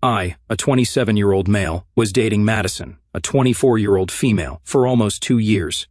I, a 27-year-old male, was dating Madison, a 24-year-old female, for almost 2 years.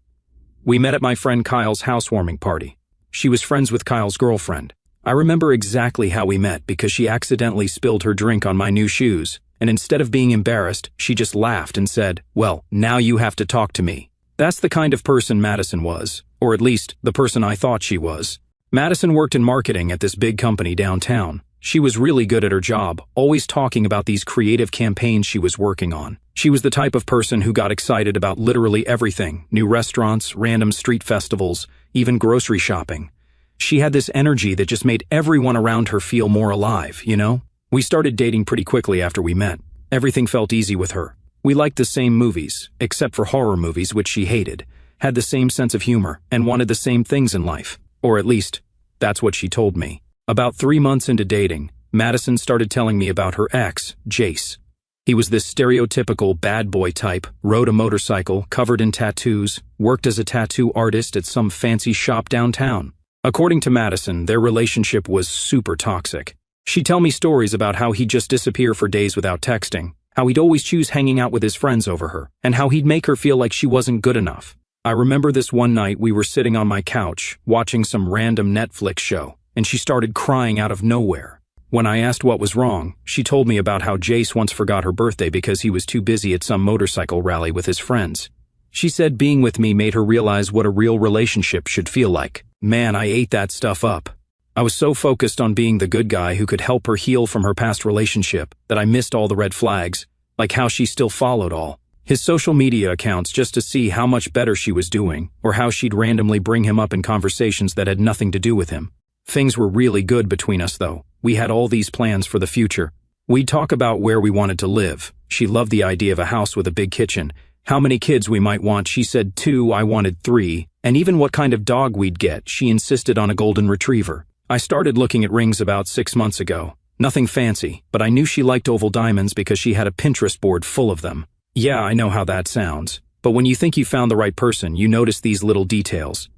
We met at my friend Kyle's housewarming party. She was friends with Kyle's girlfriend. I remember exactly how we met because she accidentally spilled her drink on my new shoes, and instead of being embarrassed, she just laughed and said, "Well, now you have to talk to me." That's the kind of person Madison was, or at least the person I thought she was. Madison worked in marketing at this big company downtown. She was really good at her job, always talking about these creative campaigns she was working on. She was the type of person who got excited about literally everything: new restaurants, random street festivals, even grocery shopping. She had this energy that just made everyone around her feel more alive, you know? We started dating pretty quickly after we met. Everything felt easy with her. We liked the same movies, except for horror movies, which she hated, had the same sense of humor, and wanted the same things in life. Or at least, that's what she told me. About 3 months into dating, Madison started telling me about her ex, Jace. He was this stereotypical bad boy type, rode a motorcycle, covered in tattoos, worked as a tattoo artist at some fancy shop downtown. According to Madison, their relationship was super toxic. She'd tell me stories about how he'd just disappear for days without texting, how he'd always choose hanging out with his friends over her, and how he'd make her feel like she wasn't good enough. I remember this one night we were sitting on my couch, watching some random Netflix show, and she started crying out of nowhere. When I asked what was wrong, she told me about how Jace once forgot her birthday because he was too busy at some motorcycle rally with his friends. She said being with me made her realize what a real relationship should feel like. Man, I ate that stuff up. I was so focused on being the good guy who could help her heal from her past relationship that I missed all the red flags, like how she still followed all his social media accounts just to see how much better she was doing, or how she'd randomly bring him up in conversations that had nothing to do with him. Things were really good between us, though. We had all these plans for the future. We'd talk about where we wanted to live. She loved the idea of a house with a big kitchen. How many kids we might want, she said 2, I wanted 3. And even what kind of dog we'd get, she insisted on a golden retriever. I started looking at rings about 6 months ago. Nothing fancy, but I knew she liked oval diamonds because she had a Pinterest board full of them. Yeah, I know how that sounds. But when you think you found the right person, you notice these little details.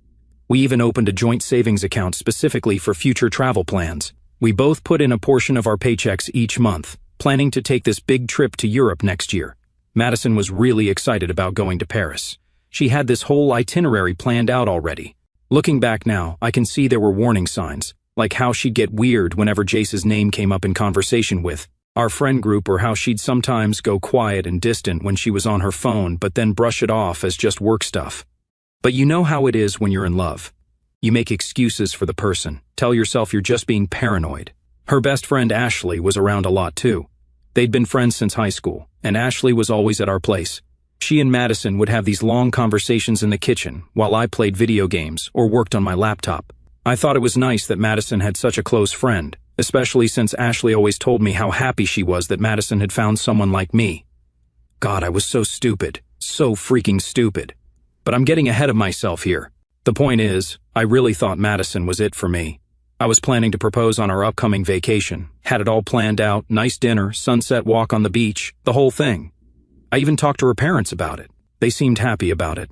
We even opened a joint savings account specifically for future travel plans. We both put in a portion of our paychecks each month, planning to take this big trip to Europe next year. Madison was really excited about going to Paris. She had this whole itinerary planned out already. Looking back now, I can see there were warning signs, like how she'd get weird whenever Jace's name came up in conversation with our friend group, or how she'd sometimes go quiet and distant when she was on her phone but then brush it off as just work stuff. But you know how it is when you're in love. You make excuses for the person, tell yourself you're just being paranoid. Her best friend Ashley was around a lot too. They'd been friends since high school, and Ashley was always at our place. She and Madison would have these long conversations in the kitchen while I played video games or worked on my laptop. I thought it was nice that Madison had such a close friend, especially since Ashley always told me how happy she was that Madison had found someone like me. God, I was so stupid. So freaking stupid. But I'm getting ahead of myself here. The point is, I really thought Madison was it for me. I was planning to propose on our upcoming vacation, had it all planned out, nice dinner, sunset walk on the beach, the whole thing. I even talked to her parents about it. They seemed happy about it.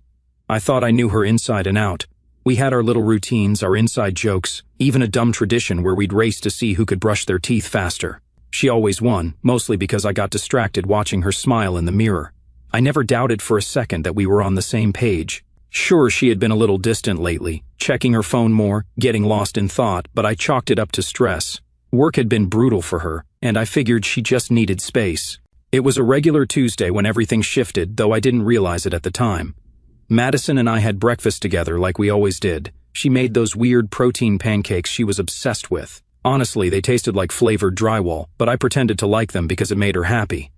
I thought I knew her inside and out. We had our little routines, our inside jokes, even a dumb tradition where we'd race to see who could brush their teeth faster. She always won, mostly because I got distracted watching her smile in the mirror. I never doubted for a second that we were on the same page. Sure, she had been a little distant lately, checking her phone more, getting lost in thought, but I chalked it up to stress. Work had been brutal for her, and I figured she just needed space. It was a regular Tuesday when everything shifted, though I didn't realize it at the time. Madison and I had breakfast together like we always did. She made those weird protein pancakes she was obsessed with. Honestly, they tasted like flavored drywall, but I pretended to like them because it made her happy.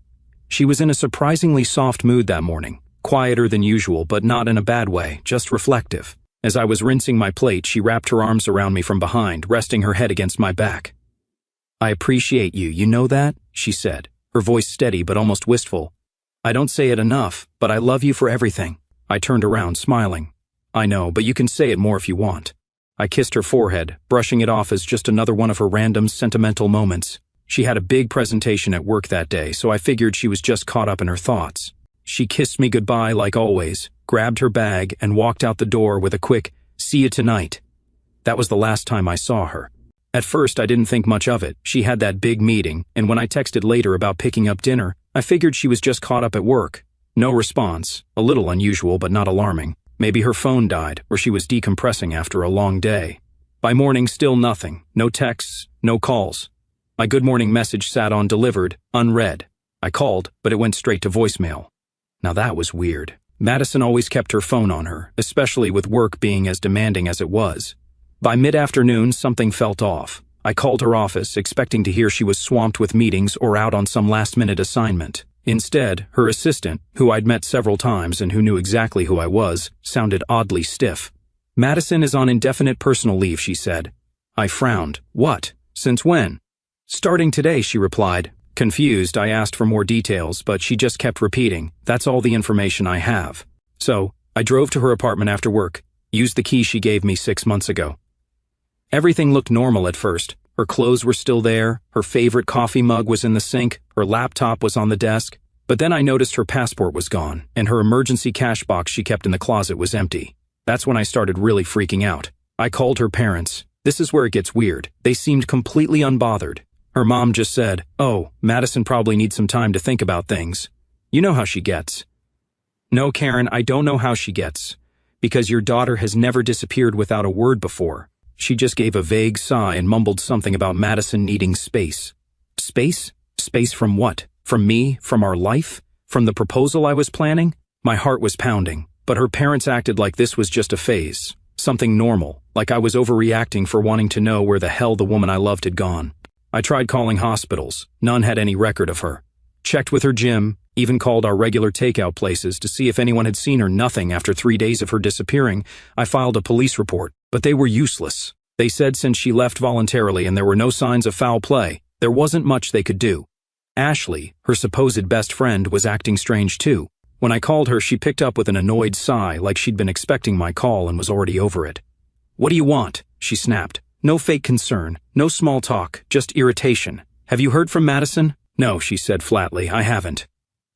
She was in a surprisingly soft mood that morning. Quieter than usual, but not in a bad way, just reflective. As I was rinsing my plate, she wrapped her arms around me from behind, resting her head against my back. "I appreciate you, you know that?" she said, her voice steady but almost wistful. "I don't say it enough, but I love you for everything." I turned around, smiling. "I know, but you can say it more if you want." I kissed her forehead, brushing it off as just another one of her random sentimental moments. She had a big presentation at work that day, so I figured she was just caught up in her thoughts. She kissed me goodbye like always, grabbed her bag, and walked out the door with a quick, "See you tonight." That was the last time I saw her. At first, I didn't think much of it. She had that big meeting, and when I texted later about picking up dinner, I figured she was just caught up at work. No response. A little unusual, but not alarming. Maybe her phone died, or she was decompressing after a long day. By morning, still nothing. No texts, no calls. My good morning message sat on delivered, unread. I called, but it went straight to voicemail. Now that was weird. Madison always kept her phone on her, especially with work being as demanding as it was. By mid-afternoon, something felt off. I called her office, expecting to hear she was swamped with meetings or out on some last-minute assignment. Instead, her assistant, who I'd met several times and who knew exactly who I was, sounded oddly stiff. "Madison is on indefinite personal leave," she said. I frowned. "What? Since when?" "Starting today," she replied. Confused, I asked for more details, but she just kept repeating, "That's all the information I have." So, I drove to her apartment after work, used the key she gave me 6 months ago. Everything looked normal at first. Her clothes were still there, her favorite coffee mug was in the sink, her laptop was on the desk. But then I noticed her passport was gone, and her emergency cash box she kept in the closet was empty. That's when I started really freaking out. I called her parents. This is where it gets weird. They seemed completely unbothered. Her mom just said, "Oh, Madison probably needs some time to think about things. You know how she gets." "No, Karen, I don't know how she gets. Because your daughter has never disappeared without a word before." She just gave a vague sigh and mumbled something about Madison needing space. Space? Space from what? From me? From our life? From the proposal I was planning? My heart was pounding, but her parents acted like this was just a phase. Something normal, like I was overreacting for wanting to know where the hell the woman I loved had gone. I tried calling hospitals. None had any record of her. Checked with her gym, even called our regular takeout places to see if anyone had seen her. Nothing. After 3 days of her disappearing, I filed a police report, but they were useless. They said since she left voluntarily and there were no signs of foul play, there wasn't much they could do. Ashley, her supposed best friend, was acting strange too. When I called her, she picked up with an annoyed sigh, like she'd been expecting my call and was already over it. "What do you want?" she snapped. "No fake concern, no small talk, just irritation. Have you heard from Madison?" "No," she said flatly, "I haven't."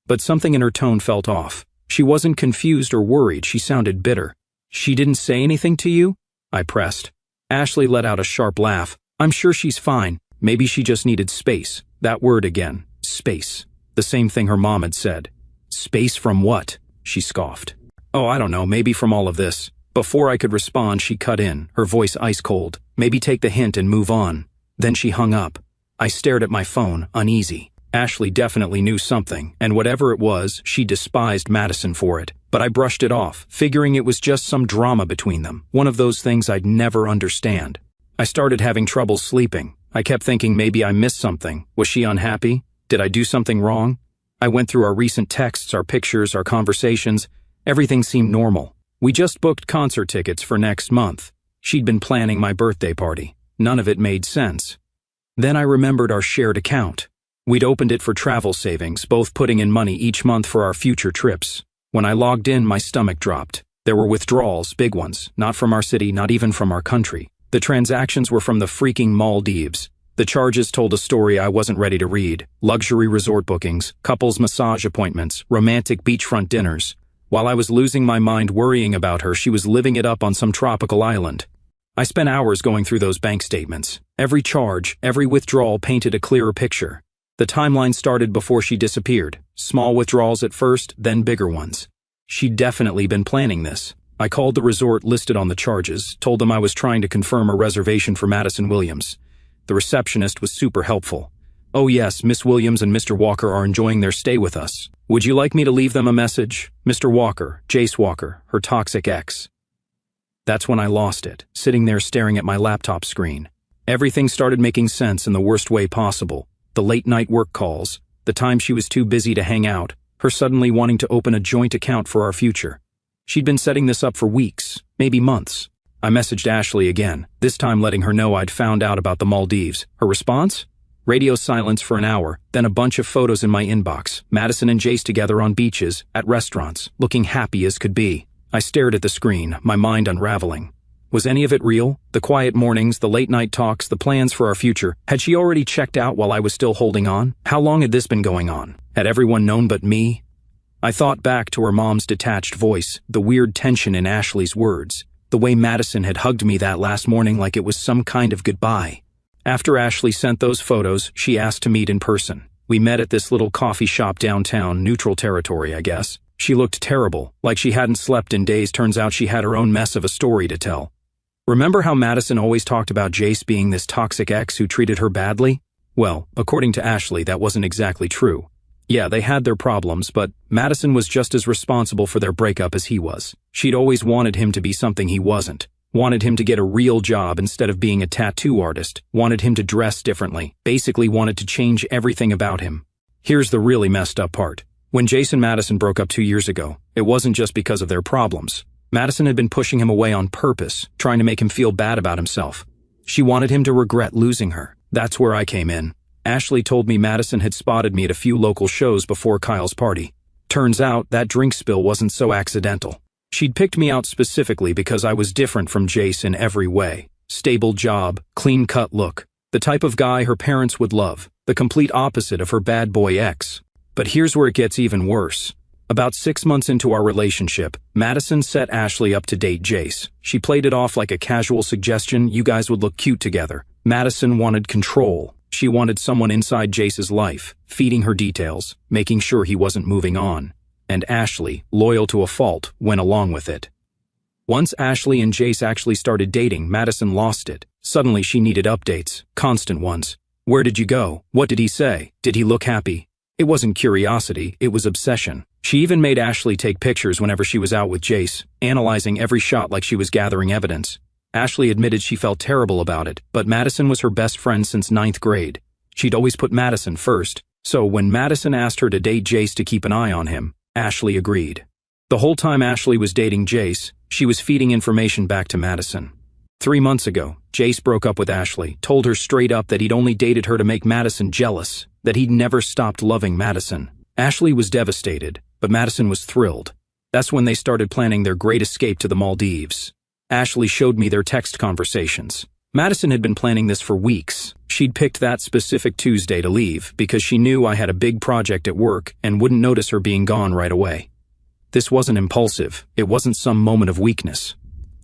But something in her tone felt off. She wasn't confused or worried, she sounded bitter. "She didn't say anything to you?" I pressed. Ashley let out a sharp laugh. "I'm sure she's fine. Maybe she just needed space." That word again. Space. The same thing her mom had said. "Space from what?" she scoffed. "Oh, I don't know, maybe from all of this." Before I could respond, she cut in, her voice ice cold. "Maybe take the hint and move on." Then she hung up. I stared at my phone, uneasy. Ashley definitely knew something, and whatever it was, she despised Madison for it. But I brushed it off, figuring it was just some drama between them, one of those things I'd never understand. I started having trouble sleeping. I kept thinking maybe I missed something. Was she unhappy? Did I do something wrong? I went through our recent texts, our pictures, our conversations. Everything seemed normal. We just booked concert tickets for next month. She'd been planning my birthday party. None of it made sense. Then I remembered our shared account. We'd opened it for travel savings, both putting in money each month for our future trips. When I logged in, my stomach dropped. There were withdrawals, big ones, not from our city, not even from our country. The transactions were from the freaking Maldives. The charges told a story I wasn't ready to read. Luxury resort bookings, couples massage appointments, romantic beachfront dinners. While I was losing my mind worrying about her, she was living it up on some tropical island. I spent hours going through those bank statements. Every charge, every withdrawal painted a clearer picture. The timeline started before she disappeared. Small withdrawals at first, then bigger ones. She'd definitely been planning this. I called the resort listed on the charges, told them I was trying to confirm a reservation for Madison Williams. The receptionist was super helpful. "Oh yes, Miss Williams and Mr. Walker are enjoying their stay with us. Would you like me to leave them a message? Mr. Walker, Jace Walker, her toxic ex." That's when I lost it, sitting there staring at my laptop screen. Everything started making sense in the worst way possible. The late-night work calls, the time she was too busy to hang out, her suddenly wanting to open a joint account for our future. She'd been setting this up for weeks, maybe months. I messaged Ashley again, this time letting her know I'd found out about the Maldives. Her response? Radio silence for an hour, then a bunch of photos in my inbox. Madison and Jace together on beaches, at restaurants, looking happy as could be. I stared at the screen, my mind unraveling. Was any of it real? The quiet mornings, the late-night talks, the plans for our future. Had she already checked out while I was still holding on? How long had this been going on? Had everyone known but me? I thought back to her mom's detached voice, the weird tension in Ashley's words, the way Madison had hugged me that last morning like it was some kind of goodbye. After Ashley sent those photos, she asked to meet in person. We met at this little coffee shop downtown, neutral territory, I guess. She looked terrible, like she hadn't slept in days. Turns out she had her own mess of a story to tell. Remember how Madison always talked about Jace being this toxic ex who treated her badly? Well, according to Ashley, that wasn't exactly true. Yeah, they had their problems, but Madison was just as responsible for their breakup as he was. She'd always wanted him to be something he wasn't. Wanted him to get a real job instead of being a tattoo artist. Wanted him to dress differently. Basically wanted to change everything about him. Here's the really messed up part. When Jace and Madison broke up 2 years ago, it wasn't just because of their problems. Madison had been pushing him away on purpose, trying to make him feel bad about himself. She wanted him to regret losing her. That's where I came in. Ashley told me Madison had spotted me at a few local shows before Kyle's party. Turns out that drink spill wasn't so accidental. She'd picked me out specifically because I was different from Jace in every way. Stable job, clean-cut look. The type of guy her parents would love. The complete opposite of her bad boy ex. But here's where it gets even worse. About 6 months into our relationship, Madison set Ashley up to date Jace. She played it off like a casual suggestion you guys would look cute together. Madison wanted control. She wanted someone inside Jace's life, feeding her details, making sure he wasn't moving on. And Ashley, loyal to a fault, went along with it. Once Ashley and Jace actually started dating, Madison lost it. Suddenly she needed updates, constant ones. Where did you go? What did he say? Did he look happy? It wasn't curiosity, it was obsession. She even made Ashley take pictures whenever she was out with Jace, analyzing every shot like she was gathering evidence. Ashley admitted she felt terrible about it, but Madison was her best friend since 9th grade. She'd always put Madison first, so when Madison asked her to date Jace to keep an eye on him, Ashley agreed. The whole time Ashley was dating Jace, she was feeding information back to Madison. 3 months ago, Jace broke up with Ashley, told her straight up that he'd only dated her to make Madison jealous, that he'd never stopped loving Madison. Ashley was devastated, but Madison was thrilled. That's when they started planning their great escape to the Maldives. Ashley showed me their text conversations. Madison had been planning this for weeks. She'd picked that specific Tuesday to leave because she knew I had a big project at work and wouldn't notice her being gone right away. This wasn't impulsive. It wasn't some moment of weakness.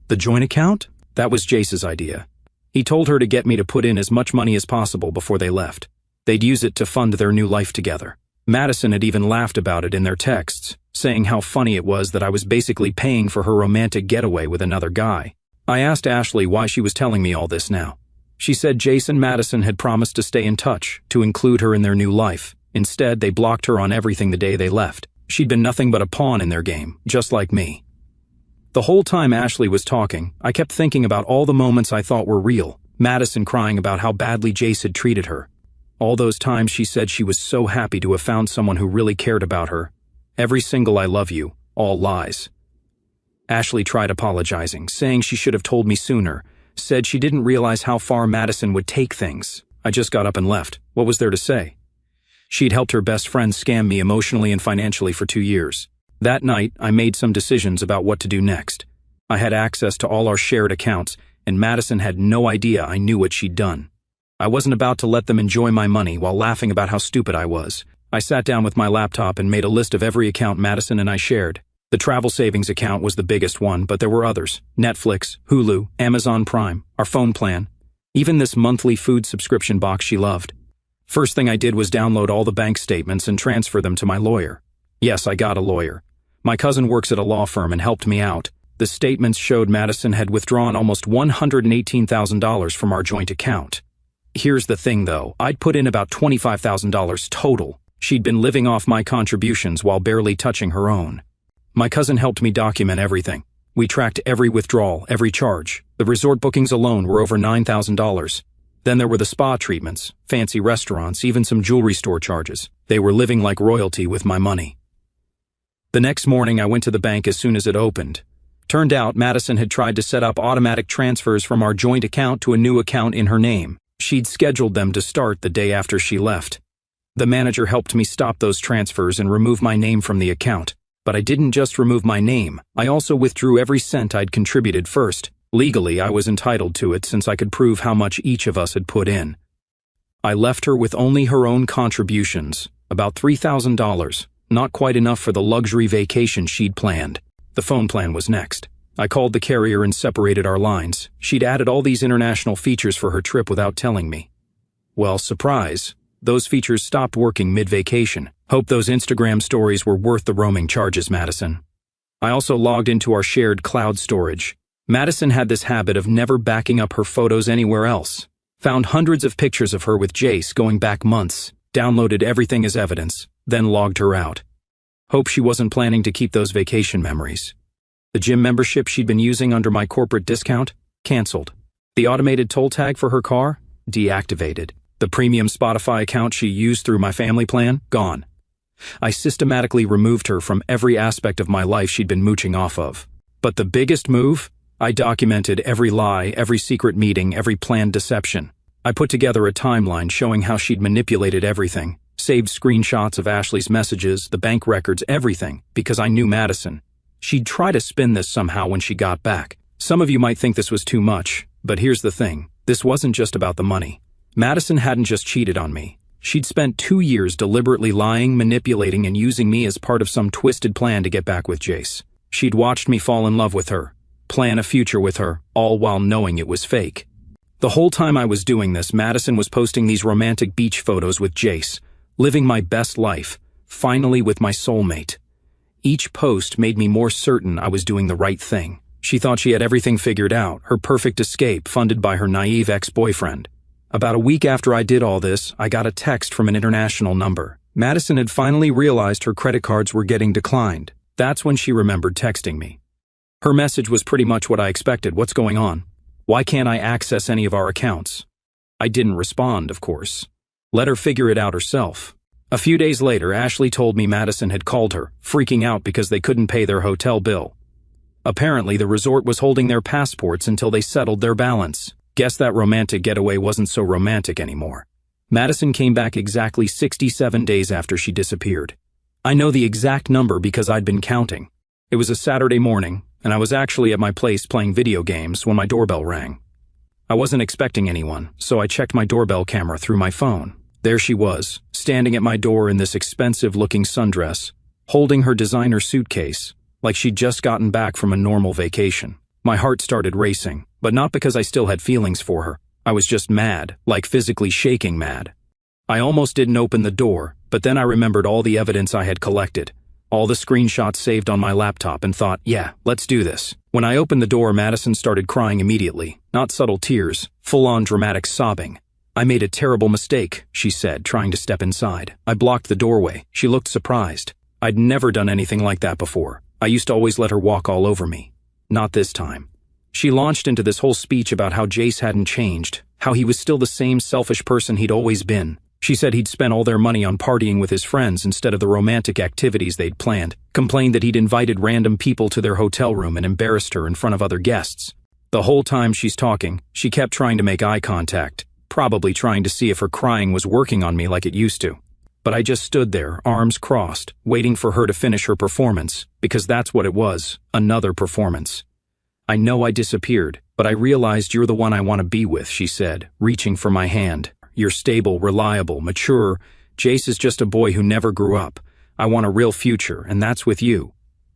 The joint account? That was Jace's idea. He told her to get me to put in as much money as possible before they left. They'd use it to fund their new life together. Madison had even laughed about it in their texts, saying how funny it was that I was basically paying for her romantic getaway with another guy. I asked Ashley why she was telling me all this now. She said Jace and Madison had promised to stay in touch, to include her in their new life. Instead, they blocked her on everything the day they left. She'd been nothing but a pawn in their game, just like me. The whole time Ashley was talking, I kept thinking about all the moments I thought were real. Madison crying about how badly Jace had treated her. All those times she said she was so happy to have found someone who really cared about her. Every single I love you, all lies. Ashley tried apologizing, saying she should have told me sooner, said she didn't realize how far Madison would take things. I just got up and left. What was there to say? She'd helped her best friend scam me emotionally and financially for 2 years. That night, I made some decisions about what to do next. I had access to all our shared accounts, and Madison had no idea I knew what she'd done. I wasn't about to let them enjoy my money while laughing about how stupid I was. I sat down with my laptop and made a list of every account Madison and I shared. The travel savings account was the biggest one, but there were others. Netflix, Hulu, Amazon Prime, our phone plan, even this monthly food subscription box she loved. First thing I did was download all the bank statements and transfer them to my lawyer. Yes, I got a lawyer. My cousin works at a law firm and helped me out. The statements showed Madison had withdrawn almost $118,000 from our joint account. Here's the thing though, I'd put in about $25,000 total. She'd been living off my contributions while barely touching her own. My cousin helped me document everything. We tracked every withdrawal, every charge. The resort bookings alone were over $9,000. Then there were the spa treatments, fancy restaurants, even some jewelry store charges. They were living like royalty with my money. The next morning I went to the bank as soon as it opened. Turned out Madison had tried to set up automatic transfers from our joint account to a new account in her name. She'd scheduled them to start the day after she left. The manager helped me stop those transfers and remove my name from the account. But I didn't just remove my name, I also withdrew every cent I'd contributed first. Legally, I was entitled to it since I could prove how much each of us had put in. I left her with only her own contributions, about $3,000, not quite enough for the luxury vacation she'd planned. The phone plan was next. I called the carrier and separated our lines. She'd added all these international features for her trip without telling me. Well, surprise. Those features stopped working mid-vacation. Hope those Instagram stories were worth the roaming charges, Madison. I also logged into our shared cloud storage. Madison had this habit of never backing up her photos anywhere else. Found hundreds of pictures of her with Jace going back months, downloaded everything as evidence, then logged her out. Hope she wasn't planning to keep those vacation memories. The gym membership she'd been using under my corporate discount? Canceled. The automated toll tag for her car? Deactivated. The premium Spotify account she used through my family plan? Gone. I systematically removed her from every aspect of my life she'd been mooching off of. But the biggest move? I documented every lie, every secret meeting, every planned deception. I put together a timeline showing how she'd manipulated everything, saved screenshots of Ashley's messages, the bank records, everything, because I knew Madison. She'd try to spin this somehow when she got back. Some of you might think this was too much, but here's the thing. This wasn't just about the money. Madison hadn't just cheated on me. She'd spent 2 years deliberately lying, manipulating, and using me as part of some twisted plan to get back with Jace. She'd watched me fall in love with her, plan a future with her, all while knowing it was fake. The whole time I was doing this, Madison was posting these romantic beach photos with Jace, living my best life, finally with my soulmate. Each post made me more certain I was doing the right thing. She thought she had everything figured out, her perfect escape funded by her naive ex-boyfriend. About a week after I did all this, I got a text from an international number. Madison had finally realized her credit cards were getting declined. That's when she remembered texting me. Her message was pretty much what I expected. What's going on? Why can't I access any of our accounts? I didn't respond, of course. Let her figure it out herself. A few days later, Ashley told me Madison had called her, freaking out because they couldn't pay their hotel bill. Apparently, the resort was holding their passports until they settled their balance. Guess that romantic getaway wasn't so romantic anymore. Madison came back exactly 67 days after she disappeared. I know the exact number because I'd been counting. It was a Saturday morning, and I was actually at my place playing video games when my doorbell rang. I wasn't expecting anyone, so I checked my doorbell camera through my phone. There she was, standing at my door in this expensive-looking sundress, holding her designer suitcase, like she'd just gotten back from a normal vacation. My heart started racing, but not because I still had feelings for her. I was just mad, like physically shaking mad. I almost didn't open the door, but then I remembered all the evidence I had collected, all the screenshots saved on my laptop, and thought, yeah, let's do this. When I opened the door, Madison started crying immediately, not subtle tears, full-on dramatic sobbing. I made a terrible mistake, she said, trying to step inside. I blocked the doorway. She looked surprised. I'd never done anything like that before. I used to always let her walk all over me. Not this time. She launched into this whole speech about how Jace hadn't changed, how he was still the same selfish person he'd always been. She said he'd spent all their money on partying with his friends instead of the romantic activities they'd planned, complained that he'd invited random people to their hotel room and embarrassed her in front of other guests. The whole time she's talking, she kept trying to make eye contact, probably trying to see if her crying was working on me like it used to. But I just stood there, arms crossed, waiting for her to finish her performance, because that's what it was, another performance. I know I disappeared, but I realized you're the one I want to be with, she said, reaching for my hand. You're stable, reliable, mature. Jace is just a boy who never grew up. I want a real future, and that's with you.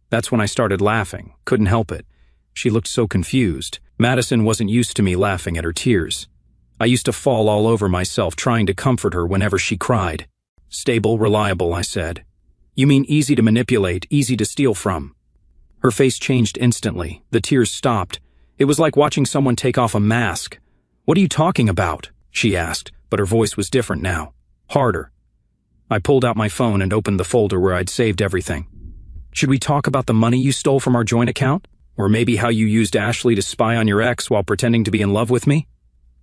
That's when I started laughing, couldn't help it. She looked so confused. Madison wasn't used to me laughing at her tears. I used to fall all over myself trying to comfort her whenever she cried. Stable, reliable, I said. You mean easy to manipulate, easy to steal from? Her face changed instantly. The tears stopped. It was like watching someone take off a mask. What are you talking about? She asked, but her voice was different now. Harder. I pulled out my phone and opened the folder where I'd saved everything. Should we talk about the money you stole from our joint account? Or maybe how you used Ashley to spy on your ex while pretending to be in love with me?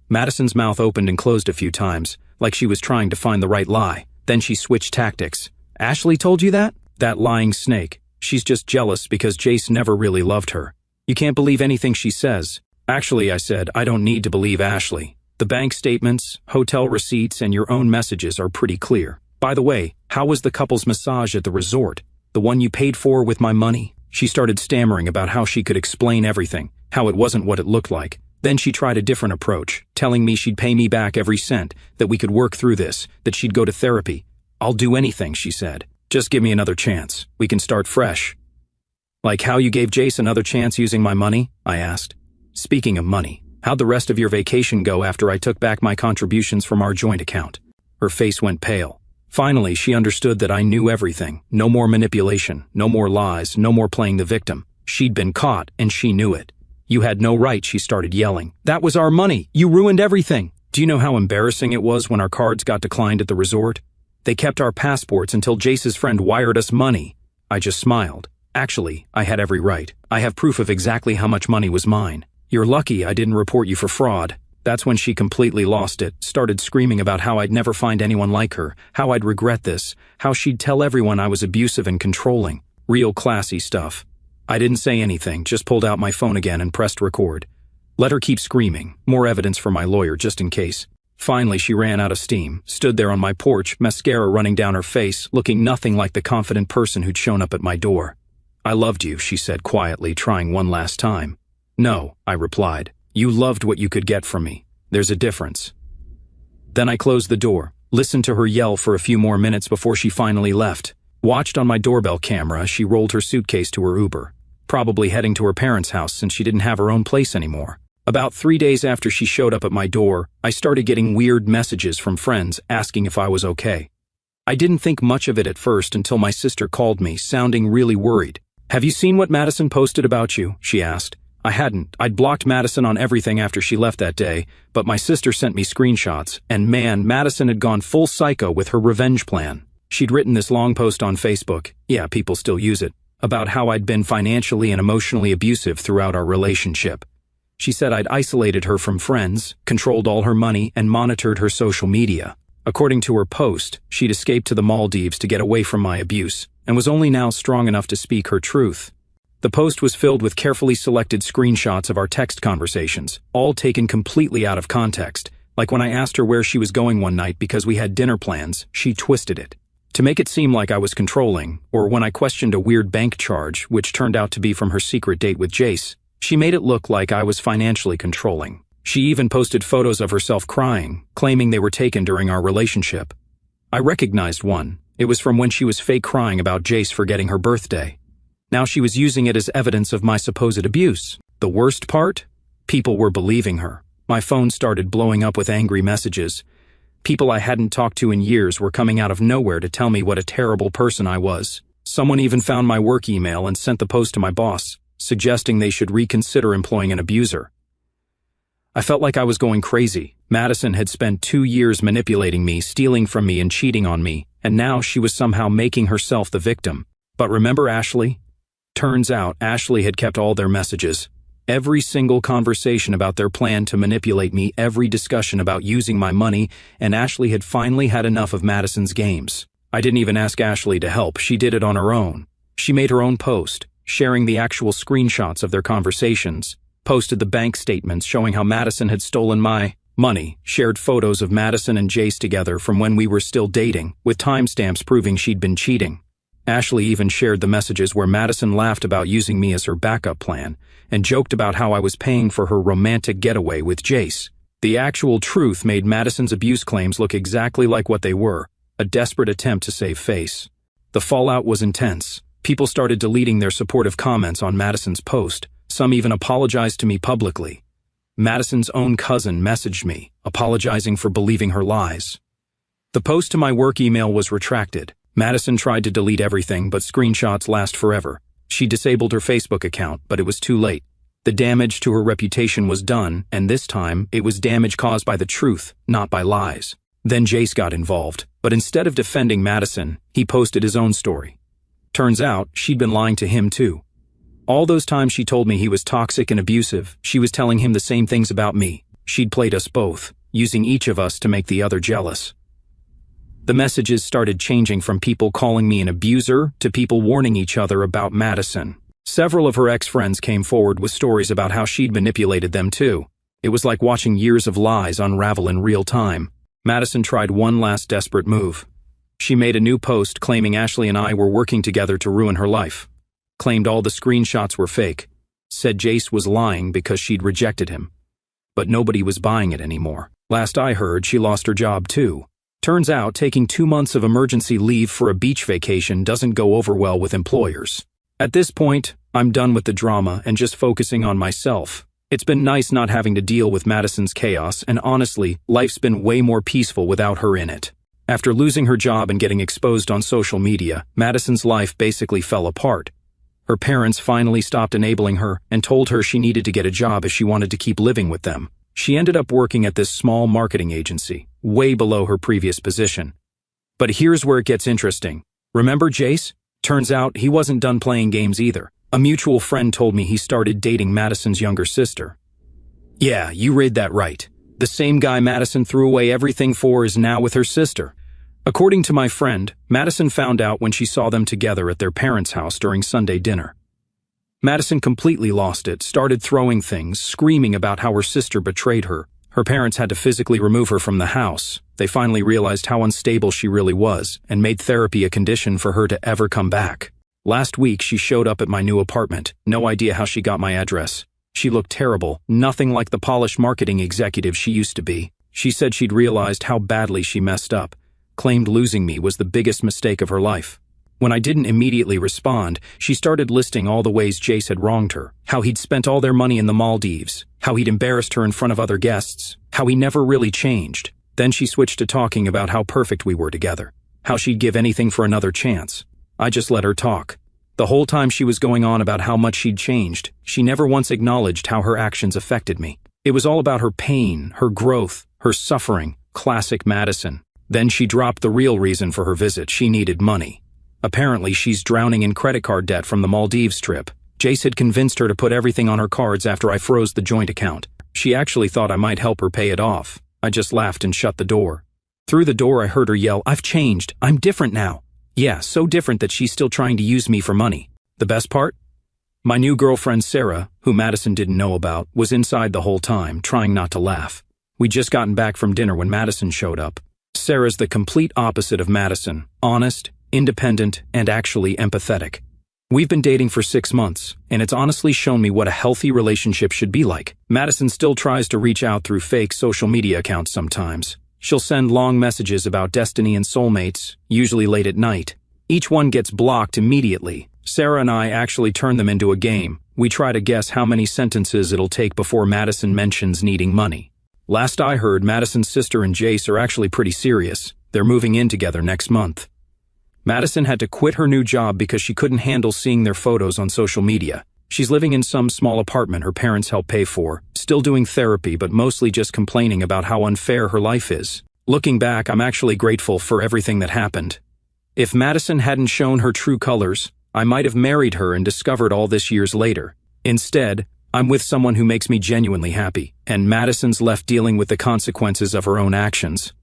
Madison's mouth opened and closed a few times, like she was trying to find the right lie. Then she switched tactics. Ashley told you that? That lying snake. She's just jealous because Jace never really loved her. You can't believe anything she says. Actually, I said, I don't need to believe Ashley. The bank statements, hotel receipts, and your own messages are pretty clear. By the way, how was the couple's massage at the resort? The one you paid for with my money? She started stammering about how she could explain everything, how it wasn't what it looked like. Then she tried a different approach, telling me she'd pay me back every cent, that we could work through this, that she'd go to therapy. I'll do anything, she said. Just give me another chance. We can start fresh. Like how you gave Jace another chance using my money? I asked. Speaking of money, how'd the rest of your vacation go after I took back my contributions from our joint account? Her face went pale. Finally, she understood that I knew everything. No more manipulation, no more lies, no more playing the victim. She'd been caught, and she knew it. You had no right, she started yelling. That was our money. You ruined everything. Do you know how embarrassing it was when our cards got declined at the resort? They kept our passports until Jace's friend wired us money. I just smiled. Actually, I had every right. I have proof of exactly how much money was mine. You're lucky I didn't report you for fraud. That's when she completely lost it, started screaming about how I'd never find anyone like her, how I'd regret this, how she'd tell everyone I was abusive and controlling. Real classy stuff. I didn't say anything, just pulled out my phone again and pressed record. Let her keep screaming, more evidence for my lawyer just in case. Finally, she ran out of steam, stood there on my porch, mascara running down her face, looking nothing like the confident person who'd shown up at my door. I loved you, she said quietly, trying one last time. No, I replied. You loved what you could get from me. There's a difference. Then I closed the door, listened to her yell for a few more minutes before she finally left. Watched on my doorbell camera as she rolled her suitcase to her Uber, probably heading to her parents' house since she didn't have her own place anymore. About 3 days after she showed up at my door, I started getting weird messages from friends asking if I was okay. I didn't think much of it at first until my sister called me, sounding really worried. Have you seen what Madison posted about you? She asked. I hadn't. I'd blocked Madison on everything after she left that day, but my sister sent me screenshots, and man, Madison had gone full psycho with her revenge plan. She'd written this long post on Facebook, yeah, people still use it, about how I'd been financially and emotionally abusive throughout our relationship. She said I'd isolated her from friends, controlled all her money, and monitored her social media. According to her post, she'd escaped to the Maldives to get away from my abuse, and was only now strong enough to speak her truth. The post was filled with carefully selected screenshots of our text conversations, all taken completely out of context, like when I asked her where she was going one night because we had dinner plans, she twisted it. To make it seem like I was controlling, or when I questioned a weird bank charge, which turned out to be from her secret date with Jace, she made it look like I was financially controlling. She even posted photos of herself crying, claiming they were taken during our relationship. I recognized one. It was from when she was fake crying about Jace forgetting her birthday. Now she was using it as evidence of my supposed abuse. The worst part? People were believing her. My phone started blowing up with angry messages. People I hadn't talked to in years were coming out of nowhere to tell me what a terrible person I was. Someone even found my work email and sent the post to my boss, suggesting they should reconsider employing an abuser. I felt like I was going crazy. Madison had spent 2 years manipulating me, stealing from me, and cheating on me, and now she was somehow making herself the victim. But remember Ashley? Turns out Ashley had kept all their messages. Every single conversation about their plan to manipulate me, every discussion about using my money, and Ashley had finally had enough of Madison's games. I didn't even ask Ashley to help, she did it on her own. She made her own post, sharing the actual screenshots of their conversations, posted the bank statements showing how Madison had stolen my money, shared photos of Madison and Jace together from when we were still dating, with timestamps proving she'd been cheating. Ashley even shared the messages where Madison laughed about using me as her backup plan and joked about how I was paying for her romantic getaway with Jace. The actual truth made Madison's abuse claims look exactly like what they were, a desperate attempt to save face. The fallout was intense. People started deleting their supportive comments on Madison's post. Some even apologized to me publicly. Madison's own cousin messaged me, apologizing for believing her lies. The post to my work email was retracted. Madison tried to delete everything, but screenshots last forever. She disabled her Facebook account, but it was too late. The damage to her reputation was done, and this time, it was damage caused by the truth, not by lies. Then Jace got involved, but instead of defending Madison, he posted his own story. Turns out, she'd been lying to him too. All those times she told me he was toxic and abusive, she was telling him the same things about me. She'd played us both, using each of us to make the other jealous. The messages started changing from people calling me an abuser to people warning each other about Madison. Several of her ex-friends came forward with stories about how she'd manipulated them too. It was like watching years of lies unravel in real time. Madison tried one last desperate move. She made a new post claiming Ashley and I were working together to ruin her life. Claimed all the screenshots were fake. Said Jace was lying because she'd rejected him. But nobody was buying it anymore. Last I heard, she lost her job too. Turns out, taking 2 months of emergency leave for a beach vacation doesn't go over well with employers. At this point, I'm done with the drama and just focusing on myself. It's been nice not having to deal with Madison's chaos, and honestly, life's been way more peaceful without her in it. After losing her job and getting exposed on social media, Madison's life basically fell apart. Her parents finally stopped enabling her and told her she needed to get a job if she wanted to keep living with them. She ended up working at this small marketing agency, way below her previous position. But here's where it gets interesting. Remember Jace? Turns out he wasn't done playing games either. A mutual friend told me he started dating Madison's younger sister. Yeah, you read that right. The same guy Madison threw away everything for is now with her sister. According to my friend, Madison found out when she saw them together at their parents' house during Sunday dinner. Madison completely lost it, started throwing things, screaming about how her sister betrayed her. Her parents had to physically remove her from the house. They finally realized how unstable she really was and made therapy a condition for her to ever come back. Last week, she showed up at my new apartment. No idea how she got my address. She looked terrible, nothing like the polished marketing executive she used to be. She said she'd realized how badly she messed up, claimed losing me was the biggest mistake of her life. When I didn't immediately respond, she started listing all the ways Jace had wronged her, how he'd spent all their money in the Maldives, how he'd embarrassed her in front of other guests, how he never really changed. Then she switched to talking about how perfect we were together, how she'd give anything for another chance. I just let her talk. The whole time she was going on about how much she'd changed, she never once acknowledged how her actions affected me. It was all about her pain, her growth, her suffering. Classic Madison. Then she dropped the real reason for her visit. She needed money. Apparently, she's drowning in credit card debt from the Maldives trip. Jace had convinced her to put everything on her cards after I froze the joint account. She actually thought I might help her pay it off. I just laughed and shut the door. Through the door, I heard her yell, "I've changed. I'm different now." Yeah, so different that she's still trying to use me for money. The best part? My new girlfriend Sarah, who Madison didn't know about, was inside the whole time, trying not to laugh. We'd just gotten back from dinner when Madison showed up. Sarah's the complete opposite of Madison, honest, independent, and actually empathetic. We've been dating for 6 months, and it's honestly shown me what a healthy relationship should be like. Madison still tries to reach out through fake social media accounts sometimes. She'll send long messages about destiny and soulmates, usually late at night. Each one gets blocked immediately. Sarah and I actually turn them into a game. We try to guess how many sentences it'll take before Madison mentions needing money. Last I heard, Madison's sister and Jace are actually pretty serious. They're moving in together next month. Madison had to quit her new job because she couldn't handle seeing their photos on social media. She's living in some small apartment her parents help pay for, still doing therapy but mostly just complaining about how unfair her life is. Looking back, I'm actually grateful for everything that happened. If Madison hadn't shown her true colors, I might have married her and discovered all this years later. Instead, I'm with someone who makes me genuinely happy, and Madison's left dealing with the consequences of her own actions.